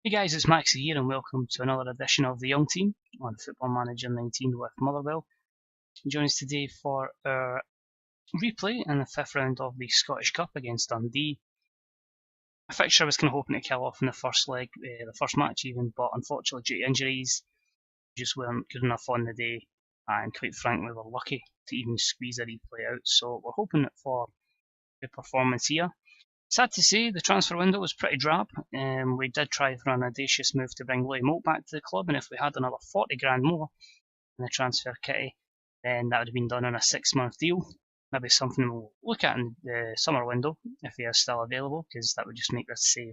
Hey guys, it's Maxie here and welcome to another edition of the Young Team on Football Manager 19 with Motherwell. Join us today for our replay in the fifth round of the Scottish Cup against Dundee. A fixture I was kind of hoping to kill off in the first leg, the first match even, but unfortunately due to injuries, just weren't good enough on the day, and quite frankly we're lucky to even squeeze a replay out, so we're hoping for a good performance here. Sad to say, the transfer window was pretty drab. We did try for an audacious move to bring Louis Moult back to the club, and if we had another 40 grand more in the transfer kitty, then that would have been done on a 6-month deal. Maybe something we'll look at in the summer window if he is still available, because that would just make this save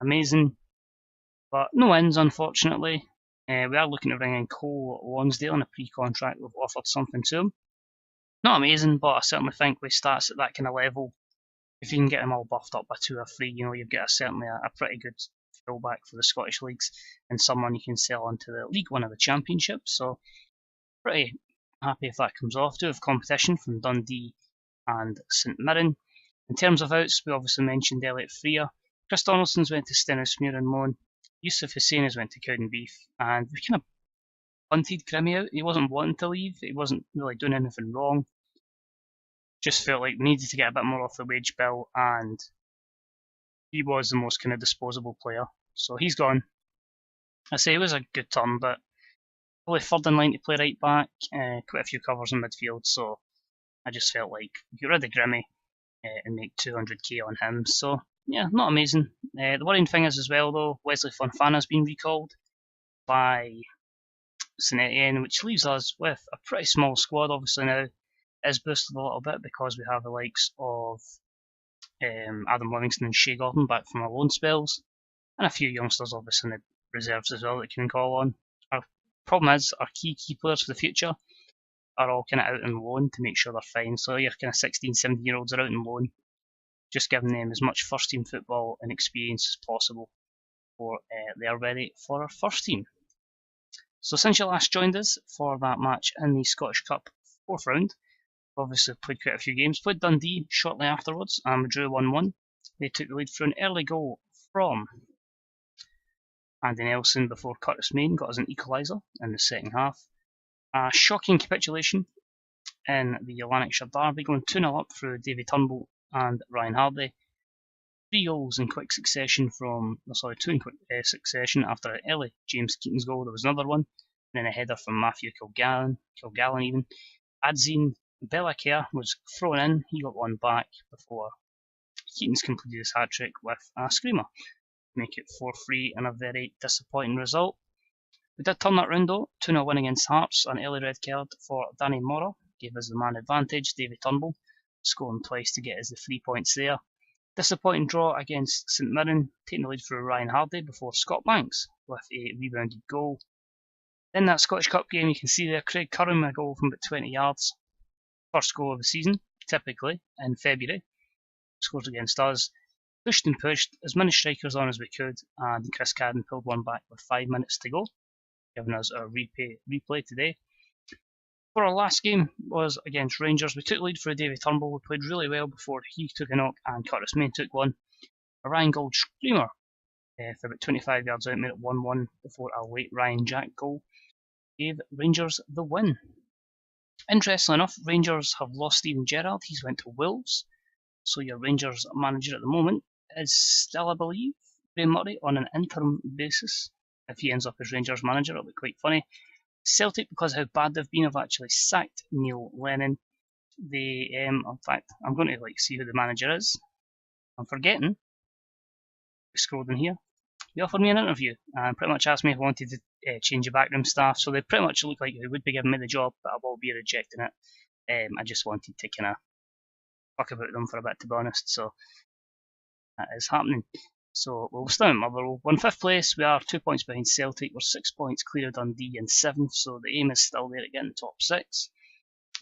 amazing. But no wins, unfortunately. We are looking to bring in Cole Lonsdale in a pre-contract. We've offered something to him. Not amazing, but I certainly think with stats at that kind of level, if you can get them all buffed up by 2 or 3, you've got certainly a pretty good fullback for the Scottish leagues and someone you can sell onto the League One of the Championship. So pretty happy if that comes off. Do have competition from Dundee and St Mirren. In terms of outs, we obviously mentioned Elliot Freer. Chris Donaldson's went to Stenhousemuir on loan. Yusuf Hussein has went to Cowdenbeath, and we kind of punted Grimmy out. He wasn't wanting to leave. He wasn't really doing anything wrong. Just felt like we needed to get a bit more off the wage bill, and he was the most kind of disposable player. So he's gone. I say it was a good turn, but probably third in line to play right back, quite a few covers in midfield, so I just felt like get rid of Grimmy and make 200k on him. So yeah, not amazing. The worrying thing is as well though, Wesley Fonfana's been recalled by St Etienne, which leaves us with a pretty small squad obviously now. Is boosted a little bit because we have the likes of Adam Livingston and Shea Gordon back from our loan spells, and a few youngsters obviously in the reserves as well that you can call on. Our problem is our key players for the future are all kind of out on loan to make sure they're fine. So your kind of 16, 17 year olds are out on loan, just giving them as much first team football and experience as possible before they are ready for our first team. So since you last joined us for that match in the Scottish Cup fourth round, obviously played quite a few games. Played Dundee shortly afterwards and we drew 1-1. They took the lead through an early goal from Andy Nelson before Curtis Main got us an equaliser in the second half. A shocking capitulation in the Lanarkshire derby, going 2-0 up through Davy Turnbull and Ryan Hardy. 3 goals in quick succession two in quick succession after an early James Keaton's goal. There was another one, and then a header from Matthew Kilgallen even. Adzine Bellaker was thrown in, he got one back before Keaton's completed his hat-trick with a screamer. Make it 4-3 and a very disappointing result. We did turn that round though, 2-0 win against Hearts, an early red card for Danny Morrow, gave us the man advantage. David Turnbull scoring twice to get us the 3 points there. Disappointing draw against St Mirren, taking the lead through Ryan Hardy before Scott Banks with a rebounded goal. In that Scottish Cup game you can see there Craig Curran a goal from about 20 yards. First goal of the season, typically, in February. Scores against us. Pushed and pushed, as many strikers on as we could, and Chris Cadden pulled one back with 5 minutes to go, giving us a replay today. For our last game was against Rangers. We took the lead for Davy Turnbull. We played really well before he took a knock and Curtis Main took one. A Ryan Gold screamer for about 25 yards out, made it 1-1 before a late Ryan Jack goal gave Rangers the win. Interestingly enough, Rangers have lost Steven Gerrard. He's went to Wolves. So your Rangers manager at the moment is still, I believe, Graham Murray on an interim basis. If he ends up as Rangers manager, it'll be quite funny. Celtic, because of how bad they've been, have actually sacked Neil Lennon. They, in fact, I'm going to see who the manager is. I'm forgetting. I scrolled in here. They offered me an interview and pretty much asked me if I wanted to change the backroom staff. So they pretty much look like they would be giving me the job, but I will be rejecting it. I just wanted to kind of fuck about them for a bit, to be honest. So that is happening. So we'll still in Motherwell. We're in 5th place. We are 2 points behind Celtic. We're 6 points clear of Dundee in 7th. So the aim is still there to get in the top 6.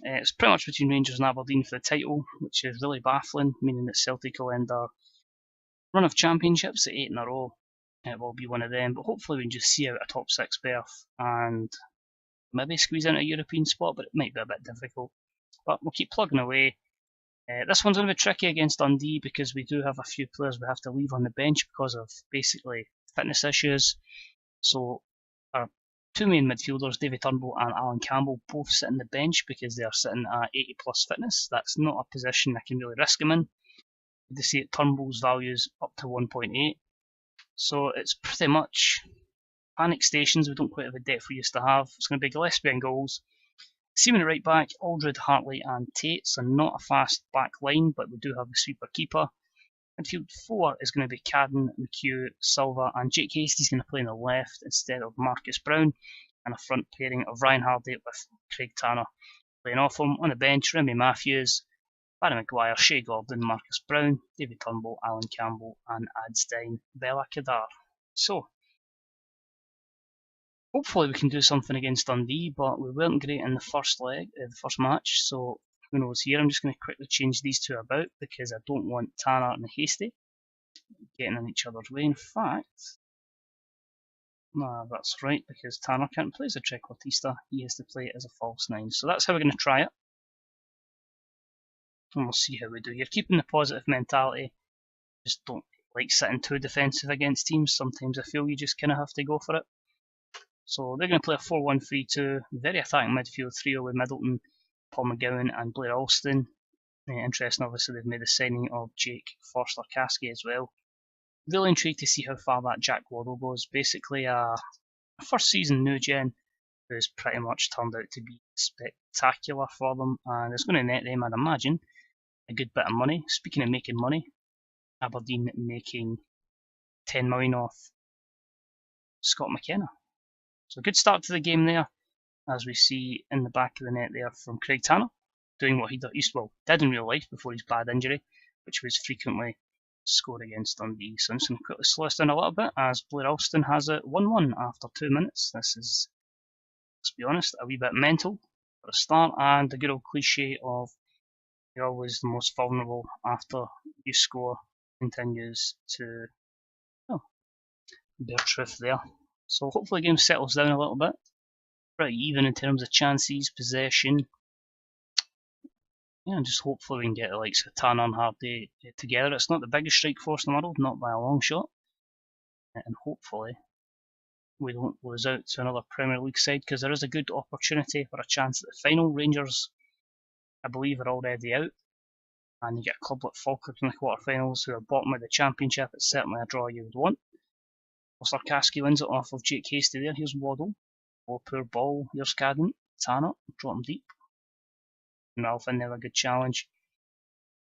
It's pretty much between Rangers and Aberdeen for the title, which is really baffling, meaning that Celtic will end our run of championships at 8 in a row. It will be one of them, but hopefully we can just see out a top 6 berth and maybe squeeze into a European spot, but it might be a bit difficult. But we'll keep plugging away. This one's going to be tricky against Dundee because we do have a few players we have to leave on the bench because of basically fitness issues. So our two main midfielders, David Turnbull and Alan Campbell, both sit on the bench because they are sitting at 80 plus fitness. That's not a position I can really risk him in. They see that Turnbull's values up to 1.8. So it's pretty much panic stations. We don't quite have the depth we used to have. It's going to be Gillespie in goals. Seaman at right back, Aldred, Hartley and Tate. So not a fast back line, but we do have a sweeper keeper. Midfield 4 is going to be Cadden, McHugh, Silva and Jake Hastie's going to play on the left instead of Marcus Brown. And a front pairing of Ryan Hardy with Craig Tanner playing off him. On the bench, Remy Matthews, Barry Maguire, Shea Gordon, Marcus Brown, David Turnbull, Alan Campbell and Adstein Bella Kadar. So, hopefully we can do something against Dundee, but we weren't great in the first match, so who knows here. I'm just going to quickly change these two about because I don't want Tanner and Hastie getting in each other's way. In fact, nah, that's right, because Tanner can't play as a trequartista, he has to play as a false 9. So that's how we're going to try it. And we'll see how we do here. Keeping the positive mentality, just don't like sitting too defensive against teams. Sometimes I feel you just kind of have to go for it. So they're going to play a 4-1-3-2, very attacking midfield trio with Middleton, Paul McGowan and Blair Alston. Interesting, obviously they've made the signing of Jake Forster-Caskey as well. Really intrigued to see how far that Jack Waddle goes. Basically a first season new gen who's pretty much turned out to be spectacular for them, and it's going to net them, I'd imagine, a good bit of money. Speaking of making money, Aberdeen making 10 million off Scott McKenna. So a good start to the game there, as we see in the back of the net there from Craig Tanner, doing what he did in real life before his bad injury, which was frequently score against Dundee. So I'm just going to quickly slow this down a little bit as Blair Alston has it 1-1 after 2 minutes. This is, let's be honest, a wee bit mental for a start, and the good old cliche of you're always the most vulnerable after you score continues to bear truth there. So hopefully the game settles down a little bit. Pretty even in terms of chances, possession. Yeah, and just hopefully we can get the likes of Tanner and Hardy together. It's not the biggest strike force in the world, not by a long shot. And hopefully we don't lose out to another Premier League side, because there is a good opportunity for a chance at the final. Rangers, I believe, are already out. And you get a club like Falkirk in the quarterfinals who are bottom of the Championship. It's certainly a draw you would want. Forster-Caskey wins it off of Jake Hastie there. Here's Waddle. Oh, poor ball. Here's Cadden. Tanner. Drop him deep. And Ralph in there, a good challenge.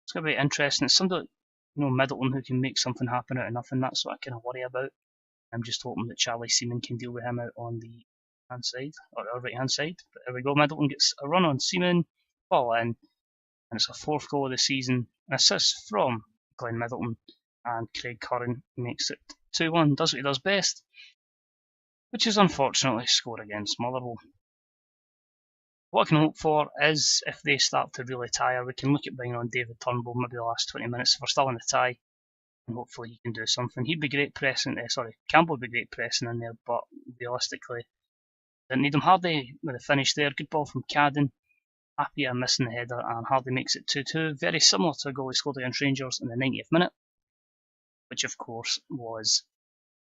It's going to be interesting. It's somebody, Middleton who can make something happen out of nothing. That's what I kind of worry about. I'm just hoping that Charlie Seaman can deal with him out on the hand side, or our right hand side. But there we go. Middleton gets a run on Seaman. Ball in. And it's a 4th goal of the season. An assist from Glenn Middleton. And Craig Curran makes it 2-1, does what he does best, which is unfortunately score against Motherwell. What I can hope for is if they start to really tire, we can look at bringing on David Turnbull maybe the last 20 minutes if we're still in the tie, and hopefully he can do something. He'd be great pressing, Campbell would be great pressing in there, but realistically, didn't need him. Hardy with a finish there, good ball from Cadden. Happy I'm missing the header, and Hardy makes it 2-2, very similar to a goal he scored against Rangers in the 90th minute, which of course was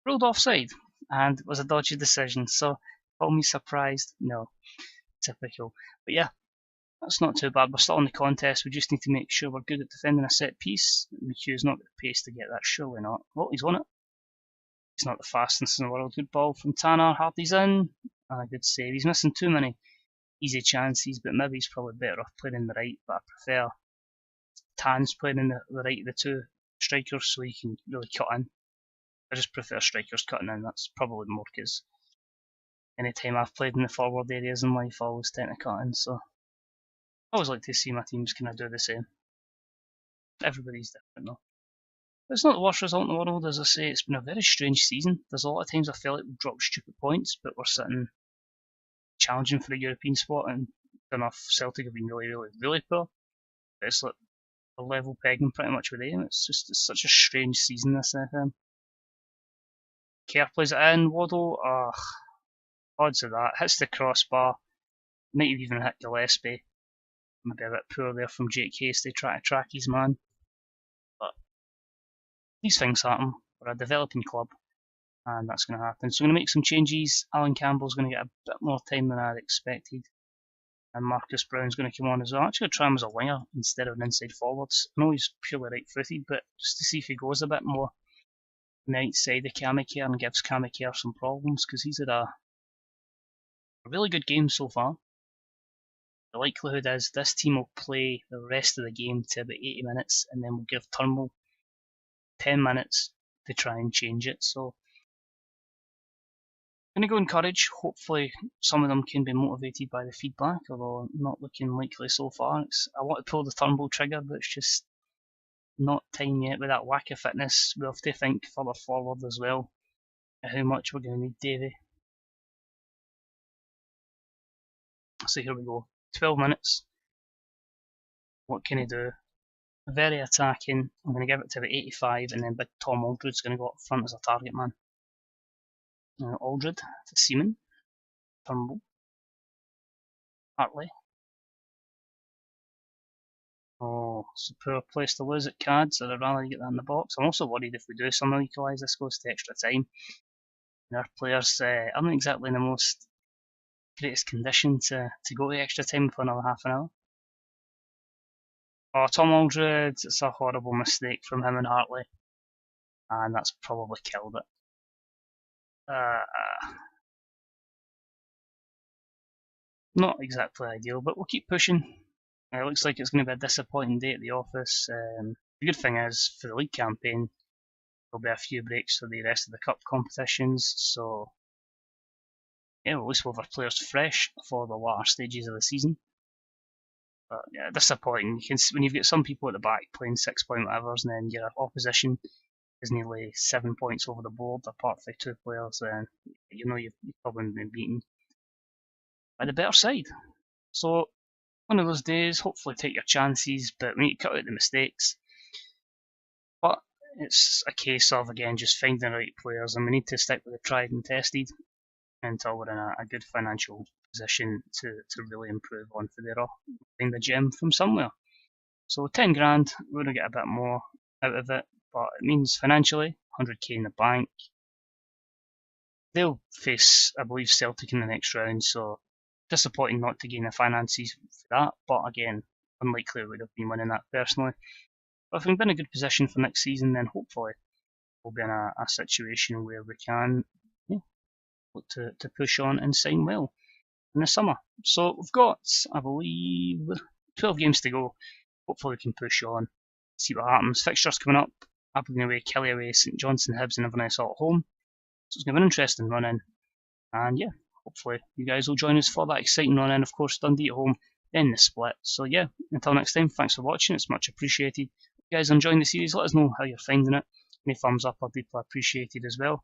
ruled offside and was a dodgy decision. So, call me surprised? No, typical. But yeah, that's not too bad. We're still in the contest. We just need to make sure we're good at defending a set piece. McHugh's not got the pace to get that, surely not. Well, he's won it. He's not the fastest in the world. Good ball from Tanner. Hardy's in. And a good save. He's missing too many easy chances, but maybe he's probably better off playing in the right. But I prefer Tan's playing in the right of the two strikers so he can really cut in. I just prefer strikers cutting in. That's probably more because any time I've played in the forward areas in life, I always tend to cut in. So I always like to see my teams kind of do the same. Everybody's different though. But it's not the worst result in the world, as I say. It's been a very strange season. There's a lot of times I feel like we've dropped stupid points, but we're sitting challenging for a European spot, and enough Celtic have been really poor. But it's like a level pegging pretty much with them. It's such a strange season this FM. Kerr plays it in. Waddle, odds of that. Hits the crossbar. Might have even hit Gillespie. Maybe a bit poor there from Jake Hastie trying to track his man. But these things happen. We're a developing club. and that's going to happen. So I'm going to make some changes. Alan Campbell's going to get a bit more time than I had expected, and Marcus Brown's going to come on as well. I'm actually going to try him as a winger instead of an inside forwards. I know he's purely right-footed, but just to see if he goes a bit more on the outside of Kamikare and gives Kamikare some problems, because he's had a really good game so far. The likelihood is this team will play the rest of the game to about 80 minutes, and then we'll give Turnbull 10 minutes to try and change it. So I'm going to go encourage. Hopefully some of them can be motivated by the feedback, although not looking likely so far. I want to pull the Turnbull trigger, but it's just not time yet with that whack of fitness. We'll have to think further forward as well how much we're going to need Davy. So here we go. 12 minutes. What can he do? Very attacking. I'm going to give it to about 85, and then big Tom Aldred's going to go up front as a target man. Aldred to Seaman. Turnbull. Hartley. Oh, it's a poor place to lose at Cads. I'd rather get that in the box. I'm also worried if we do somehow equalise, this goes to extra time. And our players aren't exactly in the most greatest condition to go to extra time for another half an hour. Oh, Tom Aldred, it's a horrible mistake from him and Hartley. And that's probably killed it. Not exactly ideal, but we'll keep pushing. It looks like it's going to be a disappointing day at the office. The good thing is, for the league campaign, there'll be a few breaks for the rest of the cup competitions, so yeah, we'll at least have our players fresh for the latter stages of the season. But yeah, disappointing. When you've got some people at the back playing 6-point whatevers, and then your opposition is nearly 7 points over the board, apart from 2 players, then you know you've probably been beaten by the better side. So one of those days, hopefully take your chances, but we need to cut out the mistakes. But it's a case of, again, just finding the right players, and we need to stick with the tried and tested until we're in a good financial position to really improve on Federa. Find the gem from somewhere. So 10 grand, we're going to get a bit more out of it, but it means financially, 100k in the bank. They'll face, I believe, Celtic in the next round, so disappointing not to gain the finances for that, but again, unlikely I would have been winning that personally. But if we're in a good position for next season, then hopefully we'll be in a situation where we can look to push on and sign well in the summer. So we've got, I believe, 12 games to go. Hopefully we can push on, see what happens. Fixtures coming up: Aberdeen away, Kelly away, St Johnstone, Hibs and Inverness all at home. So it's going to be an interesting run-in. And yeah, hopefully you guys will join us for that exciting run-in. Of course, Dundee at home, then the split. So yeah, until next time, thanks for watching. It's much appreciated. If you guys are enjoying the series, let us know how you're finding it. Any thumbs up are deeply appreciated as well.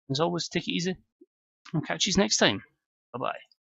As always, take it easy. I'll catch you next time. Bye bye.